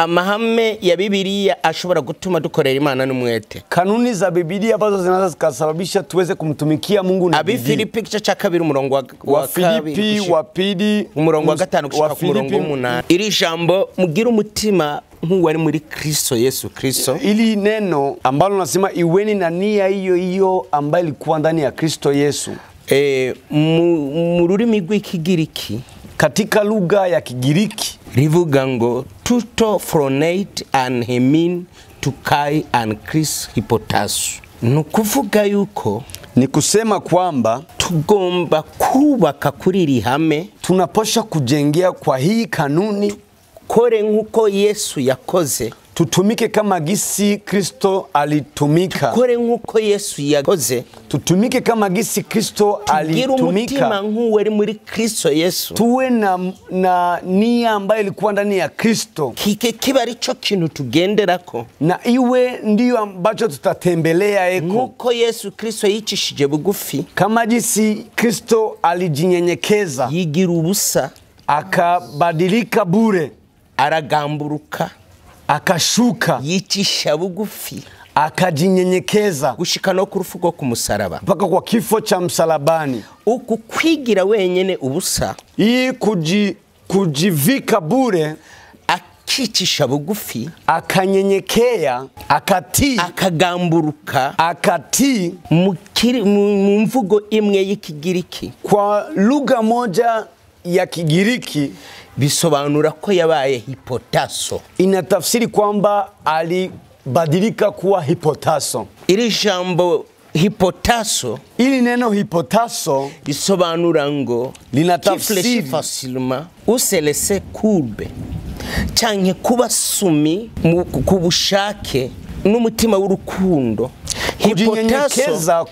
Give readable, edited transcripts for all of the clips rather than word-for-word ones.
amahame ya Biblia ashobora gutuma dukorera Imana n'umwete. Kanuni za Biblia ambazo zinaweza zikasababisha tuweze kumtumikia Mungu na bidii. Filipi kice cya 2 umurongo wa Filipi wa 2 umurongo wa 5 gushika ku murongo wa 8. Iri jambo mugira umutima nk'uwari muri Kristo Yesu Kristo. Ili neno ambalo nasema iweni na nia hiyo hiyo ambayo ilikuwa ndani ya Kristo Yesu. Mu rurimi rw'Ikigiriki, katika lugha ya Kigiriki rivuga ngo tuto phronate an hemin to kai an Chris hipotasu. Nukuvuga yuko ni kusema kwamba tugomba kubaka kuri iri hame, tunaposha kujengea kwa hii kanuni, kore nkuko Yesu yakoze, tutumike kama gisi Kristo alitumika. Kore nkuko Yesu yakoze, tutumike kama gisi Kristo alitumika. Umutima nk'uwari muri Kristo Yesu. Tuwe na nia ambayo ilikuwa ndani ya Kristo. Kike kiba arico kintu tugenderako. Na iwe ndiyo ambacho tutatembelea eko. Nkuko Yesu Kristo yicishije bugufi, kama jinsi Kristo alijinyenyekeza, yigira ubusa, akabadilika bure, aragamburuka, akashuka, yicisha bugufi, akajinyenyekeza gushika no kurufugo ku musaraba, mpaka kwa kifo cha msalabani. Uku kwigira wenyene ubusa, hii kujivika bure, akicisha bugufi, akanyenyekea, akatii, akagamburuka, akatii mu mvugo imwe y'Ikigiriki. Kwa lugha moja ya Kigiriki bisobanura ko yabaye hipotaso. Inatafsiri kwamba alibadilika kuwa hipotaso. Iri jambo hipotaso, ili neno hipotaso bisobanura ngo linatafsiri facilement ou se laisser courbe, canke kuba sumi kubushake n'umutima w'urukundo. Kujinyenyekeza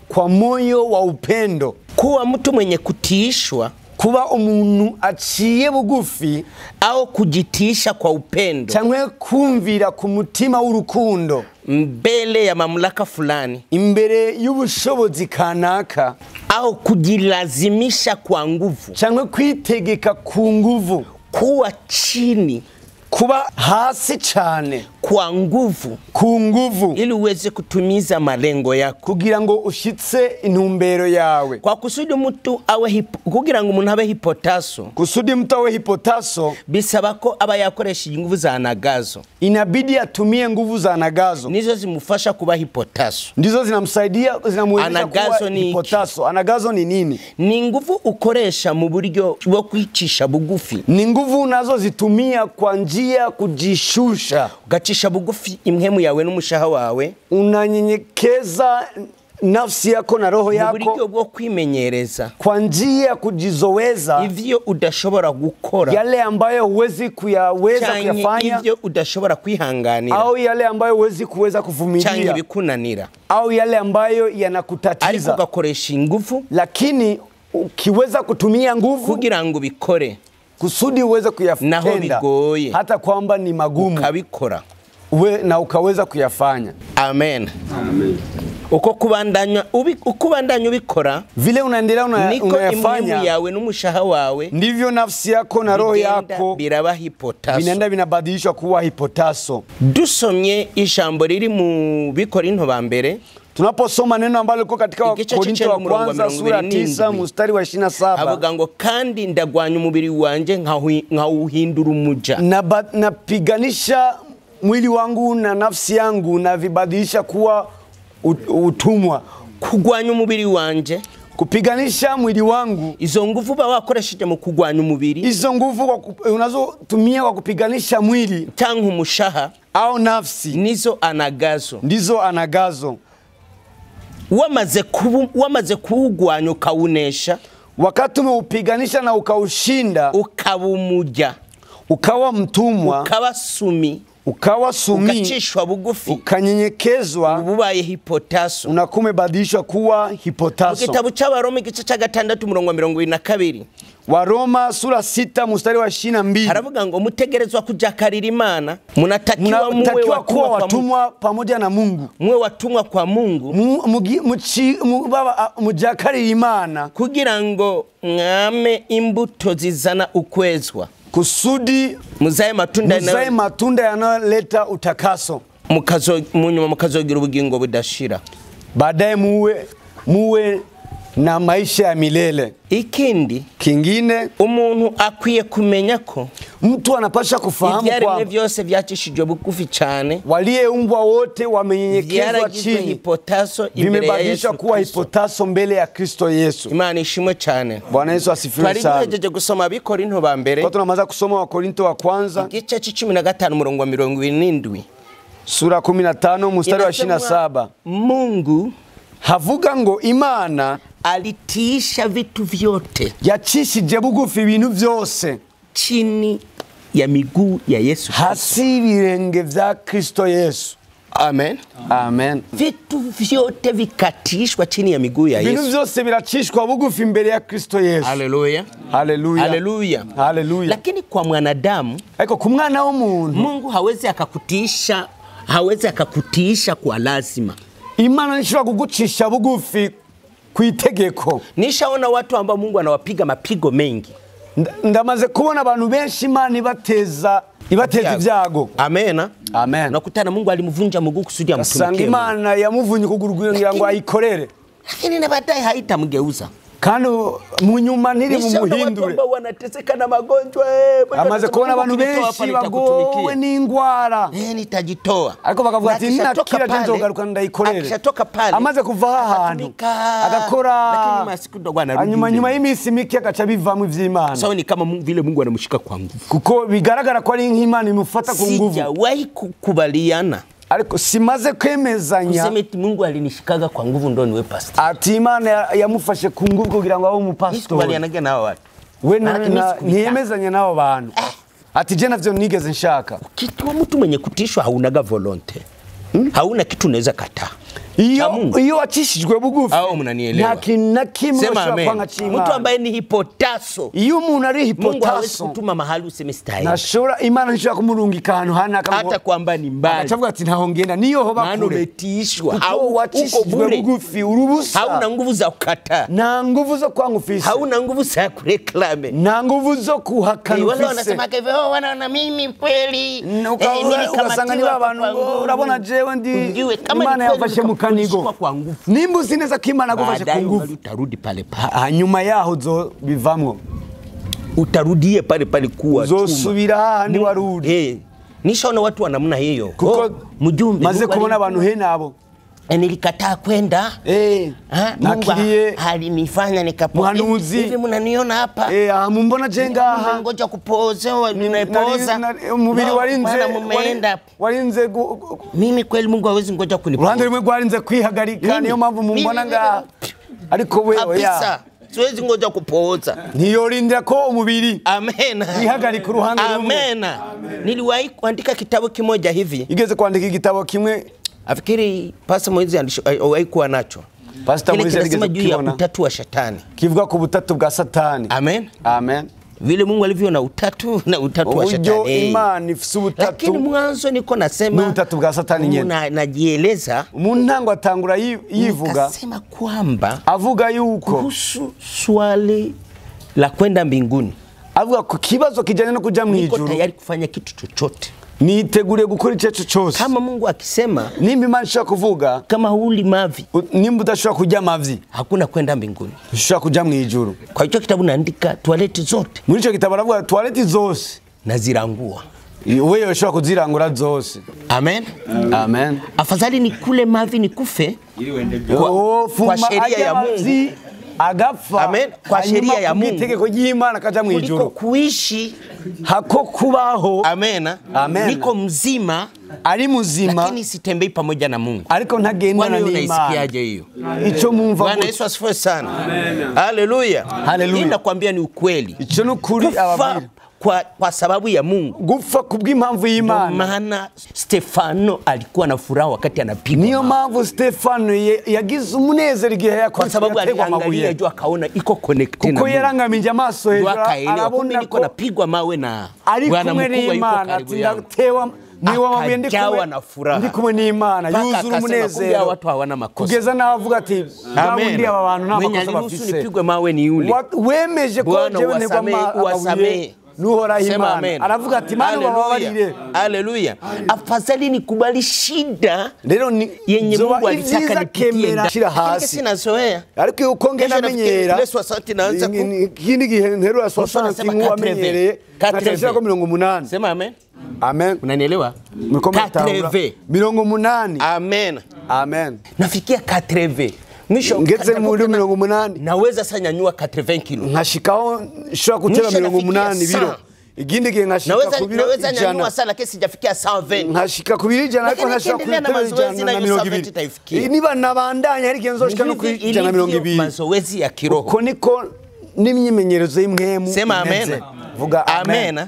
kwa moyo wa upendo, kuwa mtu mwenye kutishwa, kuba umuntu aciye bugufi, au kujitisha kwa upendo, cyangwa kumvira ku mutima w'urukundo mbele ya mamlaka fulani, imbere y'ubushobozi kanaka, au kujilazimisha kwa nguvu, cyangwa kwitegeka ku nguvu, kuwa chini, kuba hasi cyane kwa nguvu, ku nguvu, ili uweze kutumiza malengo yako, kugira ngo ushitse intumbero yawe. Kwa kusudi mtu awe kugira ngo umuntu abe hipotaso, kusudi mtu awe hipotaso, bisaba ko aba yakoresha nguvu za anagazo. Inabidi atumie nguvu za anagazo. Nizo zimufasha kuba hipotaso. Ndizo zinamsaidia, zinamwezesha kuwa hipotaso. Anagazo ni nini? Ni nguvu ukoresha mu buryo bwo kwicisha bugufi. Ni nguvu unazo zitumia kwa njia kujishusha. Ugacisha bugufi imhemu yawe n'umushaha wawe. Unanyenyekeza nafsi yako na roho yako, mu buryo bwo kwimenyereza, kwa njia kujizoweza ivyo udashobora gukora, yale ambayo huwezi kuyafanya, ivyo udashobora kwihanganira, au yale ambayo huwezi kuweza kuvumilia, cyangwa bikunanira, au yale ambayo yanakutatiza, ariko ugakoresha ingufu. Lakini ukiweza kutumia nguvu kugira ngo bikore, kusudi uweze kuyafanya, naho bigoye, hata kwamba ni magumu, ukabikora na ukaweza kuyafanya. Amen. Amen. Uko kubandanya ubikora, vile unaendelea unayafanya, imhemu yawe n'umushaha wawe, ndivyo nafsi yako na roho yako biraba hipotaso, binaenda binabadilishwa kuwa hipotaso. Dusomye ijambo riri mu Bikorinto ba mbere, tunaposoma neno ambalo liko katika Korinto wa kwanza sura 9 mstari wa 27, avuga ngo kandi ndagwanya umubiri wanje nkawuhindura umuja, napiganisha mwili wangu na nafsi yangu na vibadilisha kuwa utumwa. Kugwanya umubiri wanje, kupiganisha mwili wangu. Izo nguvu ba wakoresheje mu kugwanya umubiri, izo nguvu unazotumia kwa kupiganisha mwili tangu umushaha au nafsi, nizo anagazo. Ndizo anagazo. Wamaze kuugwanya ukawunesha, wakati umeupiganisha na ukaushinda, ukabumuja, ukawa mtumwa, ukawa sumi, ukachishwa bugufi, ukanyenyekezwa, ububaye hipotaso, unakumebadilishwa kuwa hipotaso. Kitabu cha Waroma igice cya 6 umurongo 22, Waroma sura 6 mstari wa 22, haravuga ngo mutegerezwa kujakarira Imana, munatakiwa kuwa watumwa pamoja na Mungu, mwe watumwa kwa Mungu, mujakarira Imana, kugira ngo mwame imbuto zizana ukwezwa. kusudi muzae matunda yanayoleta utakaso, mukazogira ubugingo budashira, baadaye muwe na maisha ya milele. Ikindi kingine, umuntu akwiye kumenya ko mtu anapasha kufahamu kwa byose byacishijwe bugufi cyane, waliyeumbwa wote wamenyenyekezwa chini, vimebadilishwa kuwa hipotaso mbele ya Kristo Yesu. Imana ishimwe cyane. Bwana Yesu asifiwe sana. Twarigejeje gusoma Abikorinto ba mbere, kwa tunamaza kusoma Wakorinto wa kwanza igice 15 murongo wa 27, sura 15 mstari wa 27. Mungu havuga ngo Imana alitiisha vitu vyote, yacishije bugufi ibintu byose chini ya miguu ya Yesu, hasi ibirenge vya Kristo Yesu. Amen. Amen. Vitu vyote vikatishwa chini ya miguu ya Yesu. Vitu vyose birachishwa bugufi mbele ya Kristo Yesu. Haleluya. Haleluya. Haleluya. Haleluya. Lakini kwa mwanadamu, ariko ku mwana w'umuntu, Mungu hawezi akakutiisha kwa lazima. Imana nishobora kugucisha bugufi ku itegeko. Nishaona watu ambao Mungu anawapiga mapigo mengi. Ndamaze kubona abantu benshi Imana ibateza ibyago. Amen. Amen. Nakutana Mungu alimvunja mguu kusudi amtumikie. Sanga Imana yamuvunye kuguru kugira ngo ayikorere, lakini na baadaye haitamgeuza. Kandi munyuma ntiri mumuhindure. Wanateseka na magonjwa, amaze kubona abantu benshi bagowe n'ingwara, nitajitoa, ariko bakavuga ati ninakira jenzo garuka ndayikorere. Akishatoka pale, amaze kuva ahantu agakora, lakini masiku ndo bwana rudi, nyuma y'imisi mike agaca bivamwe ivy'Imana. Sawa, ni kama vile Mungu anamshika kwa nguvu, kuko bigaragara ko ari nk'Imana imufata ku nguvu. Sijawahi kukubaliana, ariko simaze kwemezanya kusema eti Mungu alinishikaga kwa nguvu ndo niwe pastor, ati Imana yamufashe ku nguvu kugira ngo abe umupastor. Sikubalianaga nao watu, we ntiyemezanya nabo bantu, ati je navyo nigeze nshaka. Kitu mtu mwenye kutishwa haunaga volonte, hauna kitu unaweza kataa. Iyo wacishijwe bugufi, au mnanielewa? Na kimwe kwanga chima. Mtu ambaye ni hipotaso, iyo umuntu ari hipotaso, Mungu hawezi kutuma mahali useme style. Nashora Imana nishaka kumurungika ahantu hanaka, hata kwamba ni mbali, akavuga ati ntaho ngenda niyo ho bakure. Maana umetishwa, au wacishijwe bugufi urubusa, hauna nguvu za kukataa, na nguvu zo kwangufisa, hauna nguvu za kureklame, na nguvu zo kuhakana. Wale wanasema hivyo, wanaona mimi kweli ukasanga ni abantu urabona jewe ndi Imana yafashe mukanigo nimba uzi neza ko Imana agufashe ku nguvu, utarudi pale pale, hanyuma yaho zo bivamwo, utarudie pale pale kuwa uzosubira handi warudi. Nishaona watu wa namna hiyo, kuko mjumbe maze kubona abantu he nabo nilikataa kwenda, nakirie alinifanya nikapoa hivi, mnaniona hapa mumbona jenga ngoja kupooza, ninaipoza umubiri warinze mimi kweli Mungu hawezi ngoja kunipoza, uruhande rumwe rwarinze kwihagarika, niyo mpamvu mumbona nga, ariko wewe siwezi ngoja kupooza, niyorindira ko umubiri amen ihagarika uruhande rumwe. Amen. Niliwahi kuandika kitabu kimoja hivi, igeze kuandika igitabo kimwe, afikiri Pastor Moizi alikuwa nacho. Pastor Moizi aligeze juu ya utatu wa shetani, kivuga ku butatu bwa Satani. Amen. Amen. Vile Mungu alivyo na utatu wa shetani, Imani ifise ubutatu, lakini mwanzo niko nasema ni utatu bwa Satani nyene. Najieleza umuntu ntango atangura yivuga, nasema kwamba avuga yuko kuhusu swali la kwenda mbinguni, avuga ku kibazo kijanye no kuja mwijuru, niko tayari kufanya kitu chochote, nitegure gukora icyo cyose. Kama Mungu akisema, nimba Imana ishaka kuvuga, kama huli mavi, nimba udashobora kujya mavi, hakuna kwenda mbinguni, ushobora kujya mwijuru. Kwa hiyo kitabu naandika toileti zote, muri icyo kitabu aravuga toileti zose nazirangua, wewe ushobora kuzirangura zose. Amen. Amen. Afadhali ni kule mavi ni kufe kwa sheria ya Mungu, agapfa. Amen. Kwa sheria ya Mungu, itegeko ry'Imana kaja mwijuru, kuishi hako kubaho. Amen. Amen. Niko mzima, ari muzima, lakini sitembei pamoja na Mungu, ariko ntagendana n'Imana. Unaisikiaje hiyo? Ico mumva. Bwana Yesu asifiwe sana. Amen. Haleluya. Haleluya. Ninakwambia ni ukweli, ico n'ukuri ababiri kwa sababu ya Mungu, gufa kubw'impamvu y'Imana. Maana Stefano alikuwa na furaha wakati anapigwa, niyo mpamvu Stefano yagize umunezero igihe kwa sababu aliangalia juu akaona iko connected, kuko yarangamije amaso hejuru arabona ko napigwa mawe na Bwana mkubwa yuko karibu yangu, niwa mabende kwa ndi kumwe n'Imana yuzura umunezero, watu hawana makosa, kugeza navuga ati ndi aba bantu nta makosa bafise, nipigwe mawe ni yule wemeje ko jewe wasamehe, nuhora Imana aravuga ati Mana bababarire. Haleluya. Afadhali nikubali shida yenye Mungu alitaka nipitie shira hasi sinazoea ariko uko ngena menyera kindi gihe nterura 60 ngo amenyereye katashira ko 80. Sema amen. Amen. Unanielewa? 80. Amen. Amen. Nafikia 80. Mwisho ngeze muri 80 naweza sanyanyua 80 kilo. Nkashikaho shora kutera 80 biro. Igindi gihe nkashika ku biro naweza nyanyua sana kesi sijafikia 120. Nkashika ku biro ijana ariko ntashaka kutera 120. Niba nabandanya ari genzo shika no ku ijana 200. Mazoezi ya kiroho. Uko niko n'imyimenyerezo y'imwemu. Sema amen. Vuga amen.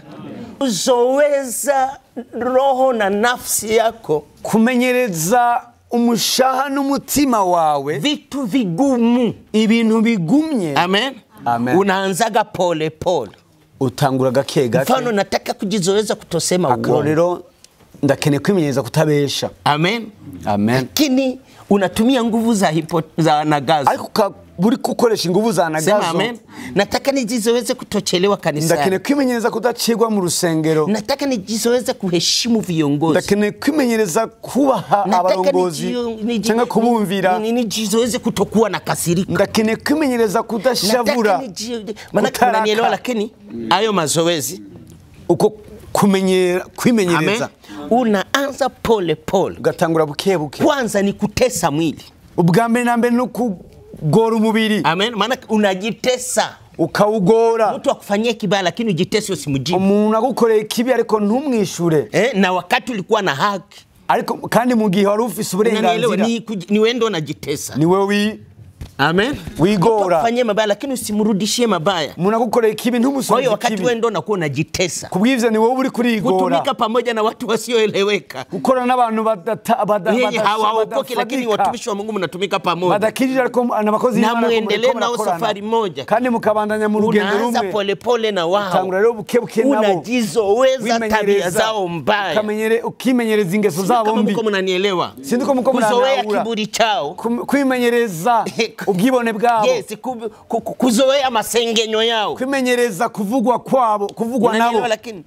Uzoweza roho na nafsi yako kumenyereza umushaha n'umutima wawe vitu vigumu, ibintu bigumye. Amen. Amen. Unaanzaga pole pole, utangura gake gake. Mfano nataka kujizoeza kutosema uongo. Akarorero ndakene kwimenyereza kutabesha. Amen. Amen. Lakini unatumia nguvu za nagazo. Ariko buri kukoresha nguvu za nagazo. Sema amen. Nataka nijizoeze kutochelewa kanisani. Ndakene kwimenyereza kudacigwa mu rusengero. Nataka nijizoeze kuheshimu viongozi. Ndakene kwimenyereza kubaha abarongozi cyangwa kubumvira. Nijizoeze kutokuwa na kasirika. Ndakene kwimenyereza kudashavura. Maana unanielewa, lakini ayo mazoezi uko kwimenyereza unaanza pole pole, ugatangura buke buke. Kwanza ni kutesa mwili. Ubwambe nambe no kugora umubiri. Amen. Maana unajitesa ukawugora. Mtu akufanyia kibaya lakini ujitese usimujibu. Umuntu agukoreye kibi ariko ntumwishure. Na wakati ulikuwa na haki. Ariko kandi mu gihe wari ufise uburenganzira. Ni wendo unajitesa. Ni wewe Amen. Wigora. Ufanye mabaya lakini usimrudishie mabaya. Munagukoreye kibi ntumusubize. Kwa hiyo wakati wewe ndo unakuwa unajitesa. Kubwivyo ni wewe uri kurigora. Kutumika pamoja na watu wasioeleweka. Gukora n'abantu hawaokoki lakini watumishi wa Mungu mnatumika pamoja. Badakirije ariko n'abakozi na muendelee nao safari moja. Kandi mukabandanya mu rugendo rumwe. Unaanza pole pole na wao. Tangura rero bukebuke nabo. Unajizoweza tabia zao mbaya. Ukimenyereza ingeso zabo mbi. Kama mnanielewa. Sindiko muko mnanielewa. Kuzoea kiburi chao. Kwimenyereza ubwibone bwabo. Yes, kuzoea masengenyo yao. Kwimenyereza kuvugwa kwabo, kuvugwa nabo. Lakini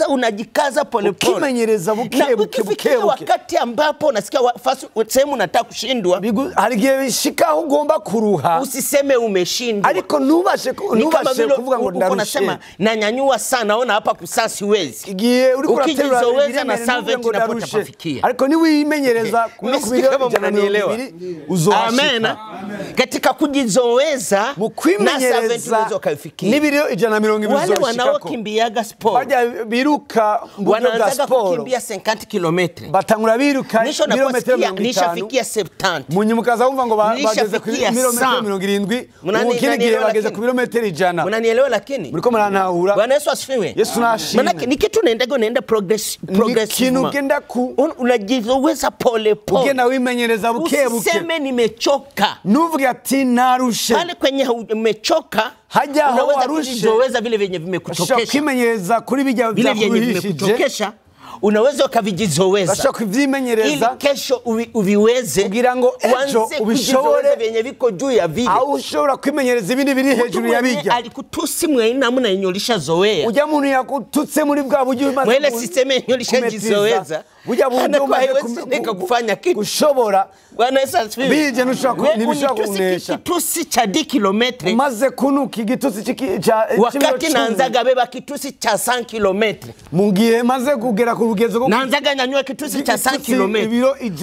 unajikaza pole pole. Kimenyereza buke. Wakati ambapo unasikia sehemu unataka kushindwa, harigiye bishika ugomba kuruha. Usiseme umeshindwa. Ariko nubashe kuvuga ngo ndarushe. Unasema nanyanyua sana, naona hapa kusasi wezi. Igiye uri kuratera na servant unapota pafikia. Ariko ni wimenyereza no kubiro unanielewa. Amen. Katika kujizoweza na servant unaweza kufikia. Nibiro 120 wale wanaokimbiaga sport. Baja biruka mbuga sport. Kukimbia 50 km. Batangura biruka kilometero 50. Nishafikia 70. Munyimukaza umva ngo bageze ku kilometero 70. Ukindi gihe bageze ku kilometero 100. Unanielewa lakini? Muriko murantahura. Bwana Yesu asifiwe. Yesu nashimwe. Maana ni kitu naenda progress. Kinu genda ku unajizoweza pole pole. Ugenda wimenyereza buke buke. Usiseme nimechoka. Nuvuge ati narushe. Pale kwenye umechoka haja unaweza kujizoweza vile vyenye vimekuchokesha. Kimenyereza kuri bijya vimekuchokesha. Unaweza ukavijizoweza. Bashaka kuvimenyereza ili kesho uviweze kugira ngo ejo ubishobore vyenye viko juu ya vile. Au ushobora kwimenyereza ibindi biri hejuru ya bijya. Alikutusi mwe namuna inyolisha zoea. Ujya muntu yakututse muri bwa buryo bimaze. Mwele systeme inyolisha jizoweza. Ujya buntu umaze kufanya kitu. Ushobora. Bwana Yesu asifiwe. Bije nushaka nibishaka kunesha. Kitusi cha 10 km. Maze kunuka igitusi cha wakati naanzaga beba kitusi cha 100 km. Mungiye maze kugera ku rugezo rwo naanzaga nyanyua kitusi cha 100 km.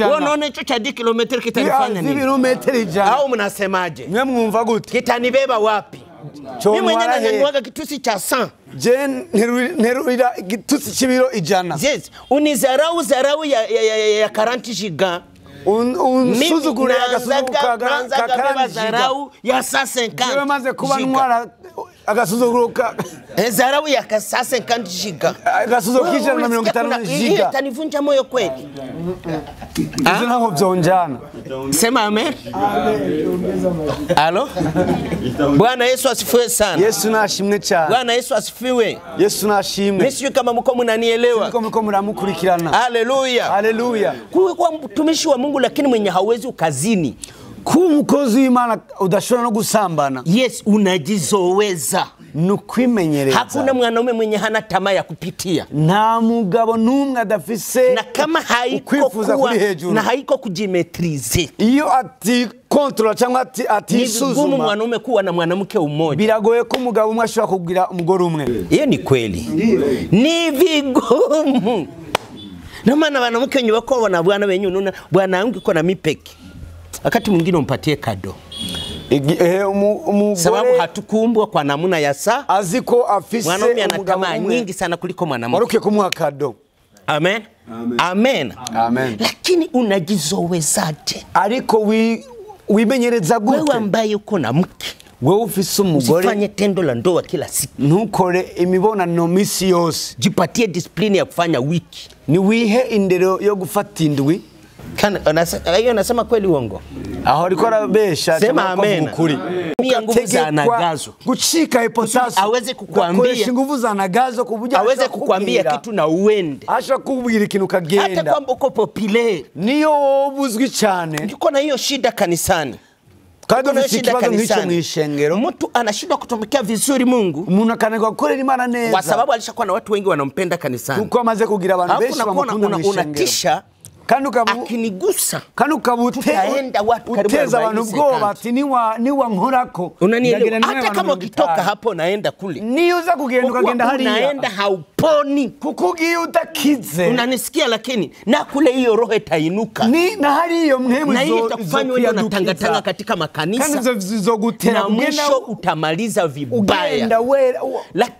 Wewe unaona hicho cha 10 km kitanifanya nini? Kilometero 100. Au mnasemaje? Mwe mwumva gute? Kitanibeba wapi? Mimi mwenyewe nanyanyuaga kitusi cha 100. Je nterurira igitusi kibiro 100. Yes, unizarau ya 40 giga. Unsuzugure agasuzuguruka beba zarau ya 50. Wewe maze kuba ntwara agasuzuguruka. Zarau ya 50 giga. Agasuzugukije na 50 giga. Itanivunja moyo kweli. Izo ntaho byonjana. Sema amen. Alo? Bwana Yesu asifiwe sana. Yesu nashimwe cyane. Bwana Yesu asifiwe. Yesu nashimwe. Mimi kama mko mnanielewa. Mko muramukurikirana. Haleluya. Haleluya. Kwa mtumishi wa Mungu lakini mwenye hawezi ukazini. Ku mukozi w'Imana udashobora no gusambana. Yes, unajizoweza. Nukwimenyereza. Hakuna mwanaume mwenye hana tamaa ya kupitia. Nta mugabo numwe adafise. Na kama haiko kuwa na haiko kujimetrize. Iyo ati control cyangwa ati isuzuma. Ni mwanaume kuwa na mwanamke umoja. Biragoye ko umugabo umwe ashobora kugira umugore umwe. Iyo ni kweli. Ni vigumu. Na maana wanawake wenye wako wana bwana wenye unaona bwana wangu iko na mipeki. Wakati mwingine umpatie kado. Sababu hatukuumbwa kwa namna ya saa. Aziko afise mwanaume ana tamaa nyingi sana kuliko mwanamke. Waruke kumuha kado. Amen. Amen. Amen. Lakini unajizowezaje? Ariko wimenyereza gute? Wewe ambaye uko na mke. Wewe ufise umugore. Usifanye tendo la ndoa kila siku. Ntukore imibonano misi yose. Jipatie discipline ya kufanya wiki. Ni wihe indero yo gufata indwi. Hiyo nasema kweli uongo. Aho ariko arabesha sema amen. Mia nguvu za anagazo. Gucika hypothesis. Aweze kukuambia nguvu za anagazo kubuja. Aweze kukuambia kitu na uende. Asha kubwira ikintu kagenda. Hata kwamba uko populaire. Niyo ubuzwi cyane. Ndiko na hiyo shida kanisani. Kandi n'ikibazo nk'icyo mwishengero. Mtu anashindwa kutumikia vizuri Mungu. Umuntu akanegwa gukorera Imana neza. Kwa sababu alishakuwa na watu wengi wanampenda kanisani. Kuko amaze kugira abantu benshi bamukunda mwishengero. Unatisha. Akinigusa kandi ukabutenda watu karibu uteza abantu ubwoba ati niwa nkorako. Hata kama ukitoka hapo naenda kule. Niyo uza kugenda ukagenda hariya. Unaenda hauponi. Kukugiye utakize. Unanisikia lakini na kule hiyo roho itainuka. Na hari hiyo mhemu na hiyo itakufanya wewe unatangatanga katika makanisa. Kandi zizogutera na mwisho utamaliza vibaya. Ugenda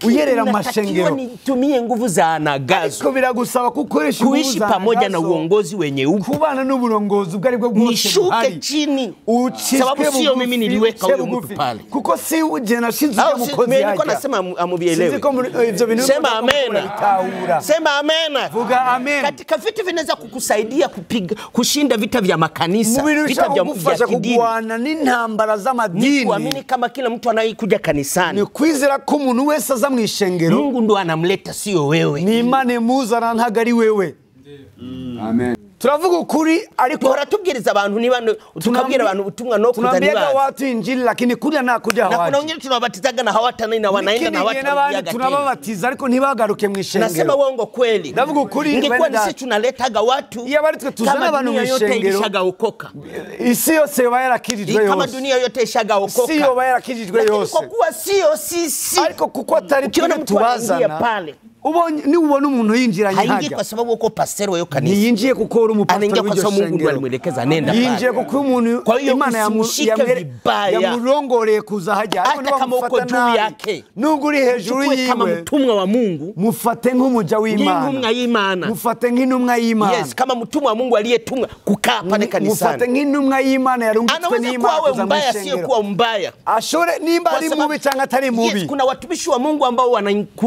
uyerera mashengero. Nitumie nguvu za anagazo. Ariko biragusaba kukoresha nguvu za kuishi pamoja na uongozi wenye upo. Kubana n'uburongozi ubwo aribwo bwose. Nishuke chini. Sababu sio mimi niliweka huyo mtu pale. Kuko si uje nashinze umukozi haja. Mimi nasema amubielewe. Sema amen. Sema amen. Vuga amen. Katika vitu vinaweza kukusaidia kushinda vita vya makanisa, vita vya kidini. Kuguana n'intambara z'amadini. Kuamini kama kila mtu anayekuja kanisani. Ni kwizera ko umuntu wese aza mu ishengero. Mungu ndo anamleta sio wewe. Ni Imana muzana ntagari wewe. Amen. Turavuga ukuri ariko baratubwiriza abantu niba tukabwira abantu ubutumwa no kuzana tunambia watu injili lakini kuja nakuja hawaje. Na kuna wengine tunabatizaga na hawatana na wanaenda na watu tunababatiza ariko ntibagaruke mu ishengero. Nasema uongo kweli. Ndavuga ukuri ingekuwa sisi tunaletaga watu tuzana abantu mu ishengero. Isi yose yarakijijwe yose. Kama dunia yote ishagaokoka. Isi yoba yarakijijwe yose. Kwa kuwa sio sisi. Ariko kuko atari tubazana. Ni ubona umuntu yinjiranye haja. Haingi kwa sababu uko pastor wa kanisa. Yinjiye kuko uri umupastor w'iryo shengero. Mungu ndo alimuelekeza nenda pale. Yinjiye kuko umuntu Imana yamurongoreye kuza haja. Hata kama uko juu yake. Nubwo uri hejuru yiwe. Kama mtumwa wa Mungu. Mufate nk'umuja w'Imana. Nk'intumwa y'Imana. Mufate nk'intumwa y'Imana. Yes, kama mtumwa wa Mungu aliyetumwa kukaa pale kanisani. Mufate nk'intumwa y'Imana yarungitswe n'Imana kuza mu ishengero. Sio kuwa mbaya. Ashore nimba ari mubi cyangwa atari mubi. Yes, kuna watumishi wa Mungu ambao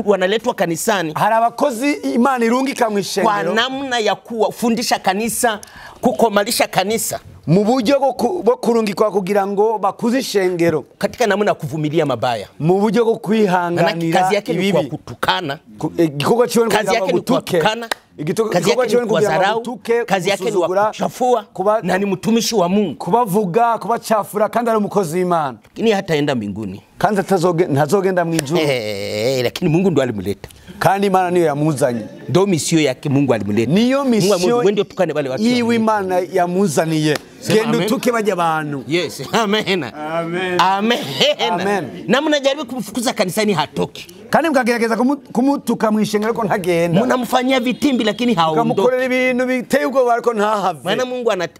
wanaletwa kanisani. Hari abakozi Imana irungika mu ishengero. Kwa namna ya kufundisha kanisa, kukomalisha kanisa. Mu buryo bwo kurungikwa kugira ngo bakuze ishengero. Katika namna kuvumilia mabaya. Mu buryo bwo kwihanganira kazi yake ni kwa kutukana. Igikorwa cyo kazi yake ni kutukana. Kazi yake ni kuwazarau. Kazi yake ni kuchafua. Na ni mtumishi wa Mungu. Kubavuga, kubachafura kandi ari umukozi w'Imana. Lakini hataenda mbinguni. Kandi ntazogenda mu ijuru. Lakini Mungu ndo alimleta. Kandi Imana niyo yamuzanye. Ndo misio yake Mungu alimleta. Niyo misio wende tukane wale watu. Yiwe Imana yamuzaniye. Genda utuke baje abantu. Yes, amen. Amen. Amen. Na mnajaribu kumfukuza kanisani hatoki. Kandi mkagerageza kumutuka mu ishengero ko ntagenda. Mnamfanyia vitimbi lakini haondoki. Kamukorera ibintu biteye ubwo ariko ntahave. Maana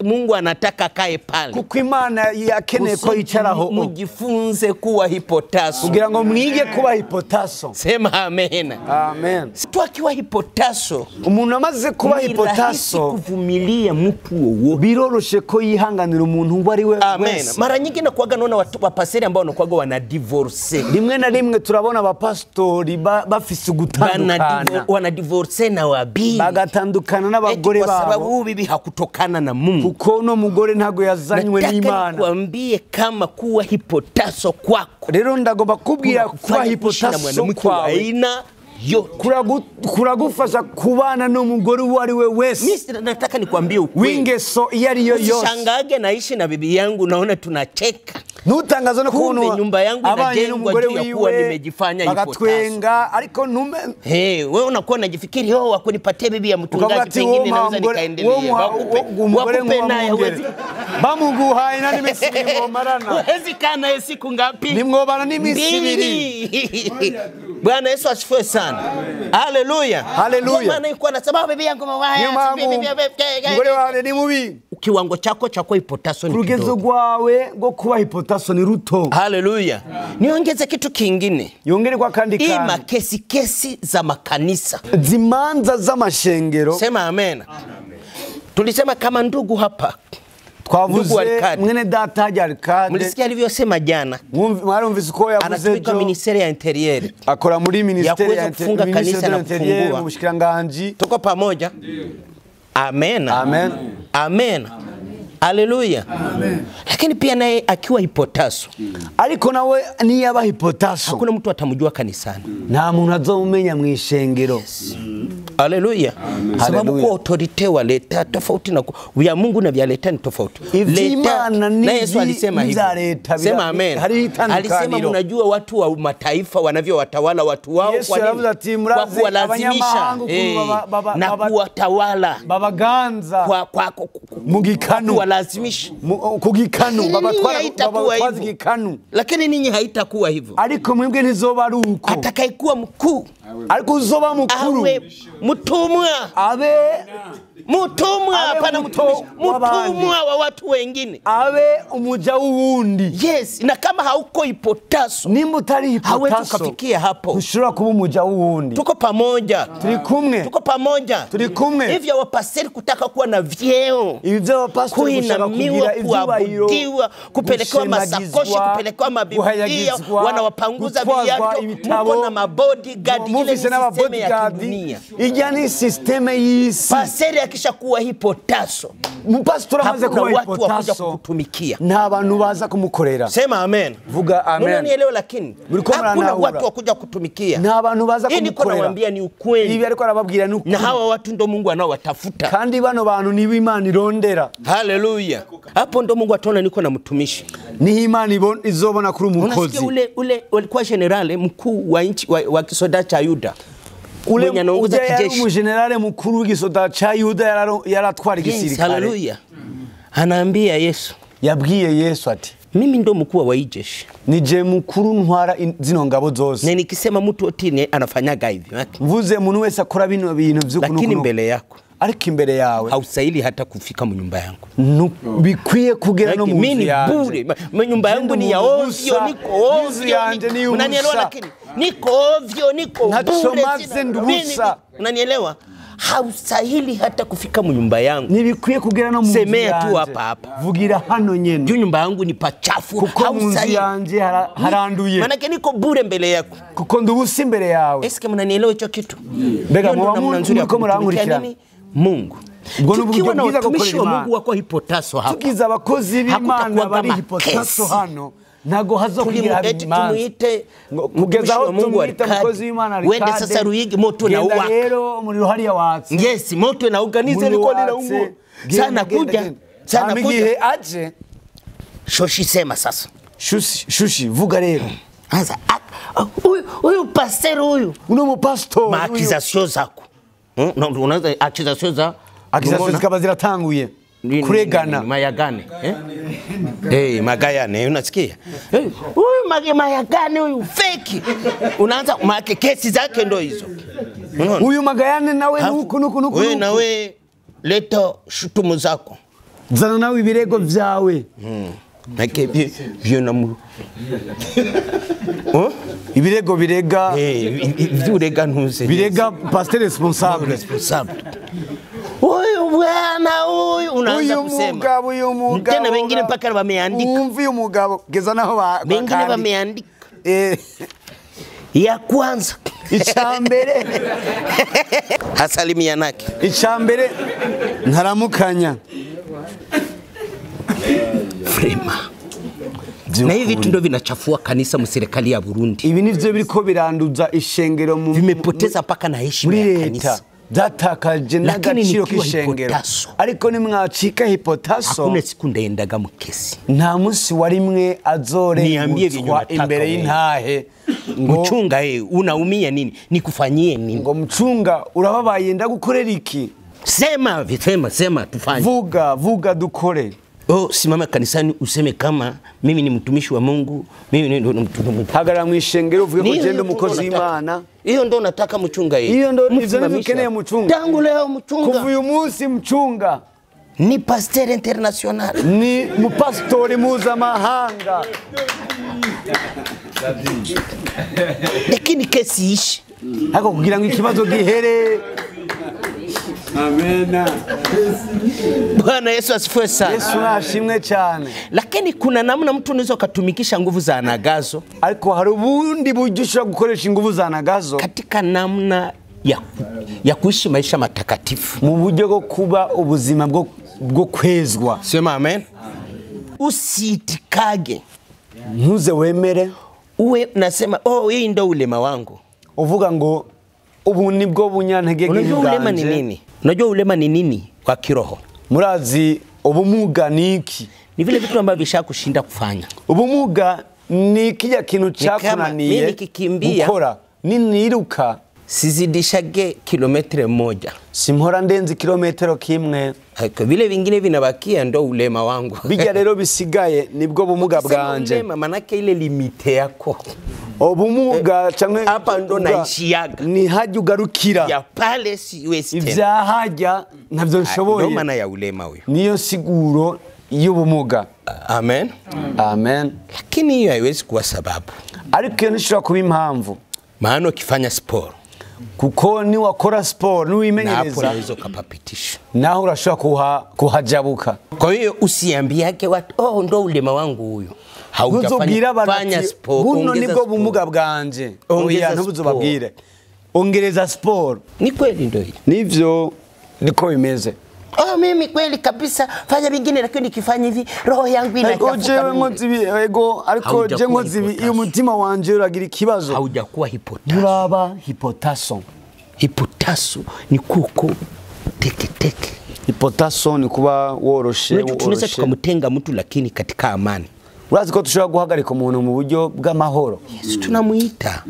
Mungu anataka kae pale. Kuko Imana yakeneye ko yicaraho. Mujifunze kuwa hipotaso. Kugira ngo mwige kuba hipotaso. Sema amen. Amen. Tukiwa hipotaso. Umuntu amaze kuba hipotaso kuvumilia mtu wowo. Biroroshe ko yihanganira umuntu ngo ari we wese. Mara nyingi nakuaga naona watu wa paseri ambao wanakuaga wana divorce. Rimwe na rimwe turabona abapastori bafise gutandukana. Wana divorce na wabibi. Bagatandukana n'abagore babo. Kwa sababu bibi hakutokana na Mungu. Kuko no mugore ntago yazanywe n'Imana. Nataka kuambie kama kuwa hipotaso kwako. Rero ndagomba kubwira kuba hipotaso kwawe. Kuragufasha kubana n'umugore uwo ari we wese. Mimi nataka nikwambie ukweli. Wingeso iyo ari yo yose. Usishangage naishi na bibi yangu naona tunacheka. Nutangaza no kubona nyumba yangu inajengwa juu ya kuwa nimejifanya bagatwenga ariko ntume wewe unakuwa unajifikiri wakunipatia bibi ya mtungaji pengine naweza nikaendelea wakupe naye hawezi bamuguhaye na nimesibiri ngomarana hawezi kana siku ngapi nimwobana nimisibiri. Bwana Yesu asifiwe sana. Haleluya. Haleluya. Maana yuko na sababu bibi yangu mawaya ngore wale ni mubi kiwango chako cha kuwa hipotaso ni kidogo. Rugezo rwawe ngo kuba hipotaso ni ruto. Haleluya. Niongeze kitu kingine. Yongere kwa kandi kandi. Kesi za makanisa. Zimanza za mashengero. Sema amen. Tulisema kama ndugu hapa. Twavuze mwene data haja Arcade. Mlisikia alivyosema jana. Mwarumvise ko yavuze anatumika ministeri ya interior. Akora muri ministeri ya kufunga kanisa na kufungua. Mu bushikiranganje. Tuko pamoja. Amen. Amen. Amen. Haleluya. Amen. Lakini pia naye akiwa hipotaso. Ariko nawe ni yaba hipotaso. Hakuna mtu atamjua kanisani. Nta muntu azomenya mu ishengero. Yes. Haleluya. Sababu kwa autorite wa leta tofauti na vya Mungu na vya leta ni tofauti. Leta na Yesu alisema hivi. Sema amen. Alisema mnajua watu wa mataifa wanavyo watawala watu wao kwa kuwalazimisha na kuwatawala. Babaganza kwa mugikanu walazimisha kugikanu babatwaza gikanu. Lakini ninyi haitakuwa hivyo. Ariko mwebwe ntizoba ari uko. Atakayekuwa mkuu ariko uzoba mukuru awe mutumwa abe mutumwa hapana mutumwa wa watu wengine abe umuja wundi. Yes, na kama hauko hipotaso nimba utari hipotaso hawezi kufikia hapo. Ushobora kuba umuja wundi. Tuko pamoja. Turi kumwe. Tuko pamoja. Turi kumwe. Hivyo wapastori kutaka kuwa na vyeo. Hivyo wapastori kushaka kugira ivyubahiro. Kupelekewa masakoshi, kupelekewa mabiblia, wanawapanguza viatu, mko na mabodyguard ile system ya dunia. Ijani system y'isi. Pastori akisha kuwa hipotaso. Mpastori amaze kuwa hipotaso. Nta bantu baza kumukorera. Sema amen. Vuga amen. Unanielewa lakini hakuna watu wakuja kutumikia. Nta bantu baza kumukorera. Nawaambia ni ukweli. Ibi ariko arababwira ni ukweli. Na hawa watu ndo Mungu anawatafuta. Kandi bano bantu ni Imana irondera. Haleluya. Hapo ndo Mungu ataona niko na mtumishi. Ni Imana izobona kuri umukozi. Unasikia ule walikuwa generale mkuu wa nchi wa kisoda cha Yuda. Ule anaongoza kijeshi. Generale mkuu wa kisoda cha Yuda yaratwara igisirikare. Haleluya. Anaambia Yesu. Yabwiye Yesu ati mimi ndo mkuu wa ijeshi. Nije mukuru ntwara zino ngabo zose. Na nikisema mtu otine anafanyaga hivi. Mvuze umuntu wese akora bino bintu vy'ukuntu. Lakini mbele yako. Ariko imbere yawe hausaili hata kufika mu nyumba yangu. Bikwiye kugera no mu mimi bure. Nyumba yangu ni ya ovyo, niko ovyo. Unanielewa lakini niko ovyo, niko bure. Unanielewa? Hausahili hata kufika mu nyumba yangu. Nibikwiye kugera no mu semea tu hapa. Vugira hano nyene. Juu nyumba yangu ni pachafu. Hausahili yanje haranduye. Maana niko bure mbele yako. Kuko ndubusi mbele yawe. Eske mnanielewa hicho kitu? Bega mko murangurikira Mungu. Tukiwa na watumishi wa Mungu wako hipotaso hapa. Tukiza abakozi b'Imana bari hipotaso hano. Nago hazokugira habimana. Tumuite kugeza aho tumwita mukozi w'Imana Arcade. Wende sasa Ruyigi moto na uwaka. Rero umuriro hariya watse. Yes, moto na organize niko nina ungu. Sana kuja. Sana kuja aje. Shoshi sema sasa. Shushi vuga rero. Anza huyu pastor huyu. Uno mu pastor. Maakizasyo zako. Unaanza accusation za zikaba ziratanguye kuregana mayagane magayane unasikia huyu mayagane huyu fake unaanza make kesi zake ndo hizo huyu magayane nawe nuku wewe nawe leta shutumu zako zana nawe ibirego vyawe nake byo namu ibirego birega vyurega ntuze birega pastor responsable huyu bwana huyu unaanza kusema huyu mugabo tena wengine mpaka wameandika umvi umugabo geza naho wengine wameandika ya kwanza icambere hasalimia nake icambere ntaramukanya frema na hivi vitu ndio vinachafua kanisa mu serikali ya Burundi. Ibi nivyo biriko biranduza ishengero mu vimepoteza paka na heshima ya kanisa. zatakaje n'agaciro k'ishengero. Ariko nimwacika hipotaso hakuna siku ndaendaga mukesi nta munsi warimwe azorengutwa imbere y'intahe ngo mchunga unaumia nini nikufanyie nini ngo mchunga urababaye ndagukorera iki sema tufanye vuga dukore. Simama kanisani useme kama mimi ni mtumishi wa Mungu, mimi ni hagara mwishengero uvuge ko genda umukozi w'Imana. Hiyo ndo nataka mchunga yeye. Hiyo ndo nikeneye mchunga. Tangu leo mchunga. Kuva uyu munsi mchunga ni pasteur international. Ni mupastori mpuzamahanga. Lakini kesi ishi. Hako kugira ngo ikibazo gihere. Amen. Bwana Yesu asifiwe sana. Yesu ashimwe cyane. Lakini kuna namna mtu unaweza kutumikisha nguvu za anagazo. Ariko hari ubundi buryo ushobora gukoresha nguvu za anagazo katika namna ya kuishi maisha matakatifu. Mu buryo bwo kuba ubuzima bwo kwezwa. Sema amen. Usiitikage. Ntuze wemere. Uwe nasema hii ndo ulema wangu. Uvuga ngo ubu nibwo bunyantege bw'ubwanje. Unajua ulema ni nini? Unajua ulema ni nini kwa kiroho? Murazi ubumuga niki? Ni vile vitu ambavyo vishakushinda kufanya. Ubumuga ni kija kintu cyakunaniye. Mimi nikikimbia gukora niruka sizidishage kilometre moja. Simpora ndenzi kilometero kimwe. Hako vile vingine vinabakia ndo ulema wangu. Bijya rero bisigaye nibwo bumuga bwanje. Ulema manake ile limite yako. Obumuga cyangwa hapa ndo naishiyaga. Ni haje ugarukira. Ya pale siwezi tena. Ivyahajya ntabyo nshoboye. Ndo maana ya ulema huyo. Niyo siguro y'ubumuga. Amen. Amen. Lakini hiyo haiwezi kuwa sababu. Ariko nishobora kuba impamvu. Maana ukifanya sport kuko ni wakora sport nuimenyereza hapo kapapitisha naho urashobora kuhajabuka. Kwa hiyo usiambiake watu ndo ulema wangu huyo haujafanya sport. Buno nibwo bumuga bwanje. Oya ntubuzobabwire ongereza sport. Ni kweli ndio hiyo. Nivyo niko bimeze. Mimi kweli kabisa fanya vingine lakini nikifanya hivi roho yangu inachafuka. Jewe nkozibi ego ariko je nkozibi iyo mutima wanje uragira ikibazo. Haujakuwa hipotaso. Uraba hipotaso. Hipotaso ni kuko teke. Hipotaso ni kuba woroshe. Tunaweza tukamutenga mtu lakini katika amani. Urazi ko tushobora guhagarika umuntu mu buryo bw'amahoro. Yesu tunamuita.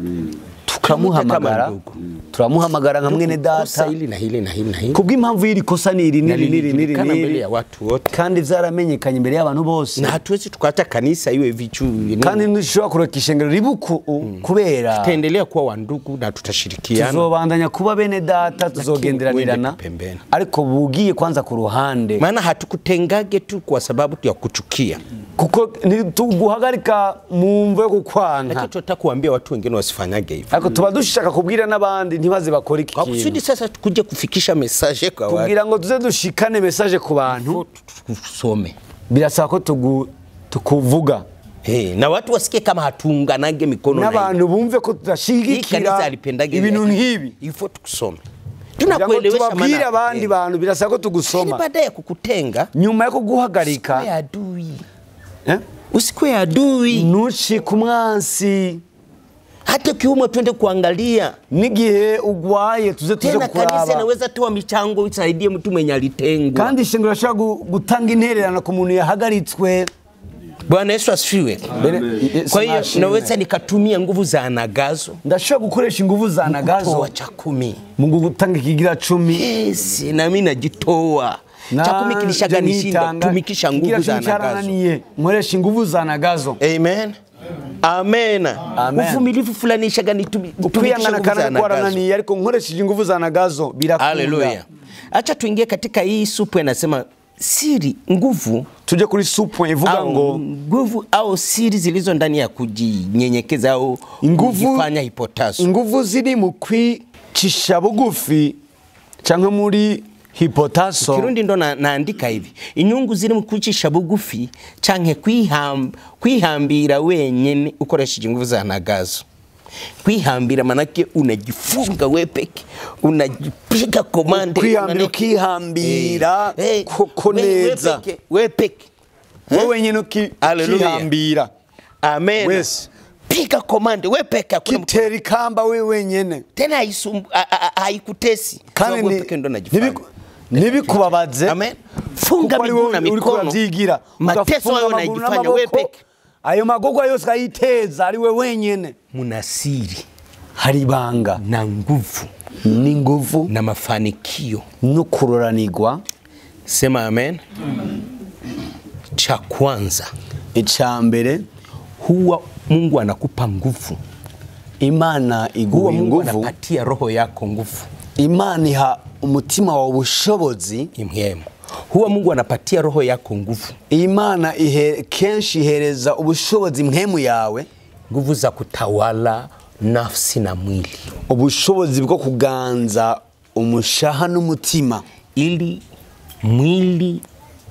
Turamuhamagara nka mwene data hili na hili kubw'impamvu y'iri kosa niri mbele ya watu wote kandi vyaramenyekanye imbere y'abantu bose. Na hatuwezi tukaacha kanisa iwe vichu kandi nishobora kureka ishengero ribuku kubera tutaendelea kuwa wandugu na tutashirikiana. Tuzobandanya kuba bene data tuzogenderanirana ariko bugiye kwanza ku ruhande. Maana hatukutengage tu kwa sababu ya kuchukia. Kuko tuguhagarika mu mvo yo kukwanga. Lakini tunataka kuambia watu wengine wasifanyage hivyo. Ariko tuba dushaka kubwira nabandi ntibaze bakora iki. Kwa kusudi sasa tukuje kufikisha message kwa watu. Kugira ngo tuze dushikane message ku bantu tusome. Birasaba ko tukuvuga. Na watu wasikie kama hatuunganage mikono na n'abantu bumve ko tudashigikira ibintu nkibi. Ifo tukusome. Tunakuelewesha maana abandi bantu birasaba ko tugusoma. Baada ya kukutenga nyuma yo kuguhagarika usikwe adui. Usikwe adui. Nushi kumwansi. Hata kiumo twende kuangalia. Nigihe ugwaye tuze kuraba. Tena kanisa inaweza toa michango isaidie mtu mwenye alitengwa. Kandi ishengero ashaka gutanga intererano ku muntu yahagaritswe. Bwana Yesu asifiwe. Kwa hiyo naweza nikatumia nguvu za anagazo. Ndashobora gukoresha nguvu za anagazo wa cha 10. Mungu gutanga ikigira 10. Yes, na mimi najitoa. Cha 10 kilishaga nishinda tumikisha nguvu za anagazo. Mwereshi nguvu za anagazo. Amen. Amen. Uvumilivu fulani ishaga nitumikisha nguvu za anagazo. Ariko nkoresheje nguvu za anagazo birakunda. Haleluya. Acha tuingie katika hii supu anasema siri nguvu. Tuje kuri supu ivuga ngo nguvu au siri zilizo ndani ya kujinyenyekeza au kufanya hipotaso. Nguvu ziri mu kwicisha bugufi cyangwa muri hipotaso. Kirundi ndo naandika hivi. Inyungu ziri mu kwicisha bugufi canke kwihambira wenyene ukoresheje nguvu za anagazo. Kwihambira manake unajifunga wewe peke, unajipiga komande, kwihambira kokoneza wewe peke wewe nyene ukihambira. Amen. Yes. piga komande wewe peke yako kiteri kamba wewe wenyene tena haikutesi kandi wewe peke ndo unajifanya nibikubabaze amen funga miguu na mikono mateso wewe unajifanya wewe peke ayo magogwa yose kayiteza ari wewe wenyene munasiri haribanga na nguvu ni nguvu na mafanikio no kuroranirwa sema amen cha kwanza icambere huwa Mungu anakupa nguvu Imana iguha nguvu anapatia roho yako nguvu Imana iha umutima wa ubushobozi imhemu huwa Mungu anapatia roho yako nguvu Imana kenshi ihereza ubushobozi mhemu yawe nguvu za kutawala nafsi na mwili ubushobozi bwo kuganza umushaha n'umutima ili mwili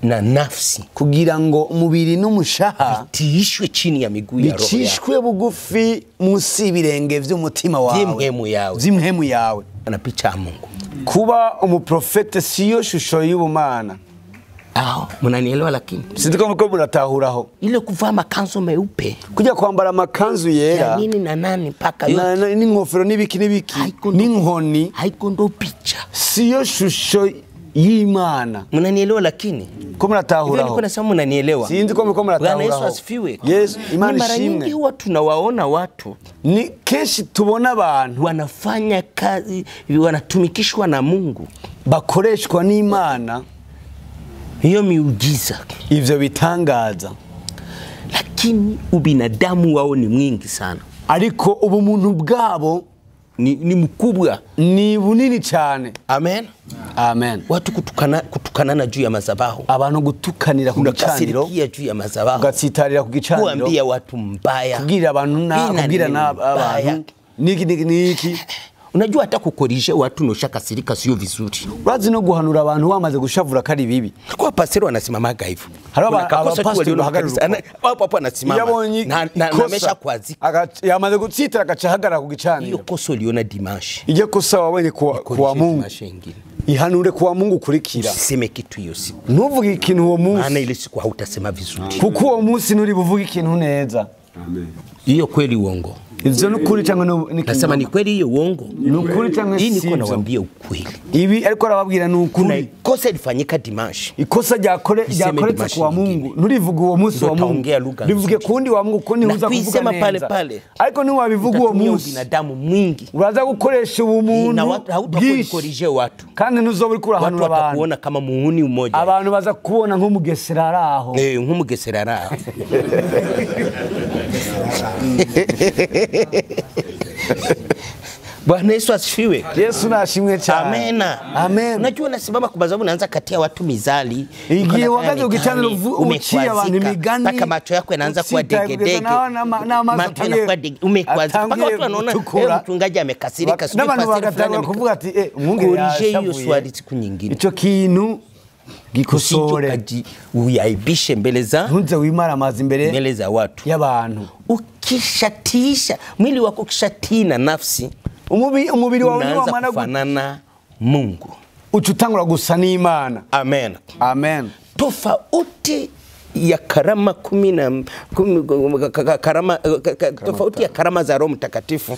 na nafsi kugira ngo umubiri n'umushaha bitishwe chini ya miguu ya roho bitishwe bugufi musi ibirenge vy'umutima wawe zimhemu yawe na picha ya Mungu kuba umuprofete siyo shusho y'ubumana mnanielewa lakini sitiko mko mnatahuraho ile kuvaa makanzu meupe kuja kwambara makanzu yera ya nini na nani paka yote ni ngofero nibiki n'inkoni haiko ndo picha siyo shusho y'Imana mnanielewa lakini ko mnatahuraho niko nasema mnanielewa sinzi ko mko mnatahuraho Bwana Yesu asifiwe Yesu Imana mara nyingi huwa tunawaona watu ni keshi tubona abantu wanafanya kazi wanatumikishwa na Mungu bakoreshwa n'Imana hiyo miujiza ivyo bitangaza lakini ubinadamu wao ni mwingi sana ariko ubumuntu bwabo ni mkubwa ni bunini cyane amen amen watu kutukanana juu ya mazabahu abantu gutukanira ku gicaniro juu ya mazabahu gatsitarira ku gicaniro kuambia watu mbaya kugira abantu kubwira n'abantu niki unajua hata kukorije watu noshakasirika sio vizuri bazi no guhanura abantu wamaze gushavura kari bibi kwa pasero anasimamaga hivyo abapastori hapo anasimama na amesha kwazika yamaze gutsitira agacahagara ku gicaniro hiyo koso liona dimanche ije kosa wabonye kwa Mungu ihanure kwa Mungu kurikira usiseme kitu hiyo siku ntuvuge ikintu uwo munsi maana ile siku hautasema vizuri kuko uwo munsi nuri buvuge ikintu neza amen hiyo kweli uongo ivyo nukuri cyangwa nasema ni kweli hiyo uongo nukuri cyangwa si niko nawaambia ukweli ibi ariko arababwira nukuri kosa ilifanyika dimanche ikosa ryakoretse kwa Mungu nturivuga uwo munsi wa Mungu bivuge kundi wa Mungu ko nihuza kuvuga neza pale ariko ni wabivuga uwo munsi binadamu mwingi uraza gukoresha ubumuntu na watu hautakorije watu kandi nuzoburi kurahanura abantu watakuona kama muhuni umoja abantu baza kubona nk'umugesera araho nk'umugesera araho Bwana Yesu asifiwe. Yesu nashimwe cyane. Amen. Amen. Unajua nasimama kwa sababu naanza katia watu mizali. Igihe wakaje ukichana uchia abantu imigani. Paka macho yako yanaanza kuwa degedege. Macho yanakuwa umekwazika. Paka watu wanaona mchungaji amekasirika. N'abantu bagatanga kuvuga ati Mungu hiyo swali siku nyingine. Ico kintu gikosore uyaibishe mbele za ntunze wimara amazi mbele za watu y'abantu ukishatisha mwili wako kishatina nafsi umubiri wawe ni wamana kufanana Mungu ucutangura gusa n'Imana amen amen tofauti ya karama tofauti ya karama za Roho Mtakatifu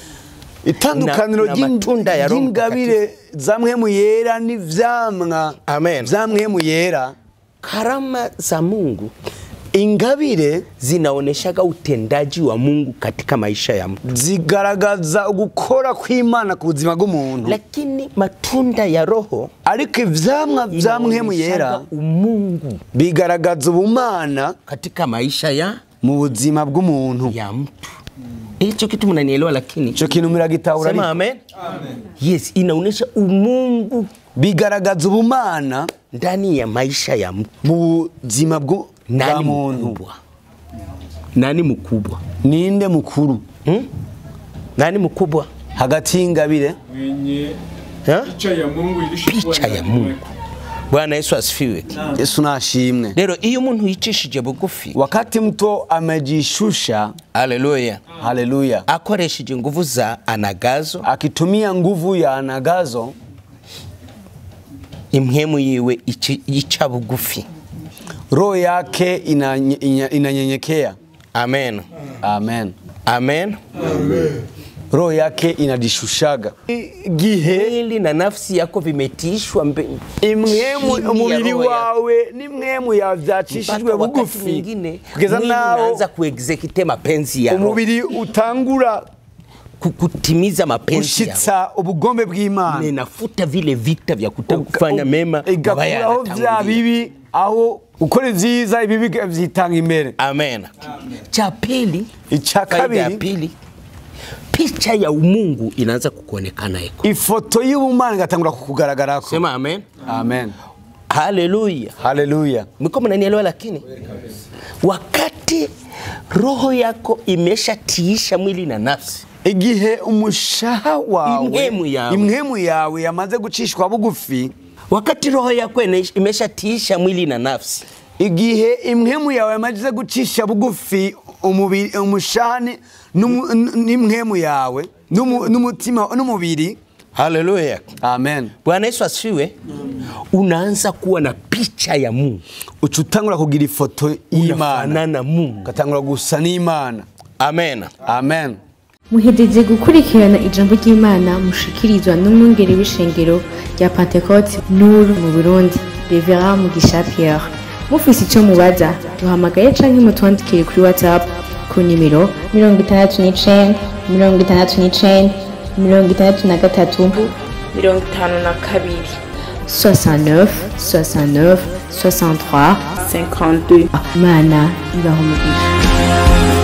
itandukaniro ry'ingabire zamwe yera n'ivyamwa amen zamwe yera karama za Mungu ingabire zinaoneshaga utendaji wa Mungu katika maisha ya mtu zigaragaza gukora kw'Imana ku buzima bw'umuntu lakini matunda ya Roho ariko ivyamwa zamwe yera umungu bigaragaza ubumana katika maisha ya mu buzima bw'umuntu ya mtu hicho kitu mnanielewa lakini hicho kintu miragitaura sema amen amen yes inaonesha umungu bigaragaza ubumana ndani ya maisha ya mtu mu buzima bwo nani mkubwa nani mkubwa ninde mukuru nani mkubwa hagati y'ingabire picha ya Mungu Bwana Yesu asifiwe Yesu nashimwe rero iyo umuntu yicishije bugufi wakati mtu amejishusha haleluya haleluya akoresheje nguvu za anagazo akitumia nguvu ya anagazo imhemu yiwe ica bugufi roho yake inanyenyekea amen amen Amen. Roho yake inadishushaga gihe mwili na nafsi yako vimetishwa umubiri wawe ni mwemu yavyacishijwe bugufi kugeza naho unaanza kuexecute mapenzi yako umubiri utangura kutimiza mapenzi ushitsa ubugombe bw'Imana ninafuta vile vita vya kufanya mema igakuraho vya bibi aho ukora vyiza ibibi vyitanga imbere. Amen. Cha pili, kabiri picha ya umungu inaanza kuonekana iko. Ifoto y'ubumana gatangura kukugaragarako. Sema amen. Amen. Haleluya. Haleluya. Mko mnanielewa? Lakini wakati roho yako imeshatiisha mwili na nafsi, igihe umushaha wawe imwemu yawe yamaze gucishwa bugufi, wakati roho yako imeshatiisha mwili na nafsi, igihe imwemu yawe yamaze gucisha bugufi umubiri umushane n'imwemu yawe n'umutima n'umubiri. Haleluya. Amen. Bwana Yesu asifiwe. Unaanza kuwa na picha ya Mungu, ucutangura kugira ifoto y'Imana na Mungu, katangura gusa n'Imana. Amen. Amen. Muhejeje gukurikirana ijambo ry'Imana mushikirizwa n'umwungeri w'ishengero rya Pentecote Nuru mu Burundi, Reverend Mugisha Pierre. Mufise icyo mubaza, duhamagaye canke mutwandikire kuri WhatsApp ku nimero 69 63 69 63 52. Mana ibaho umugisha.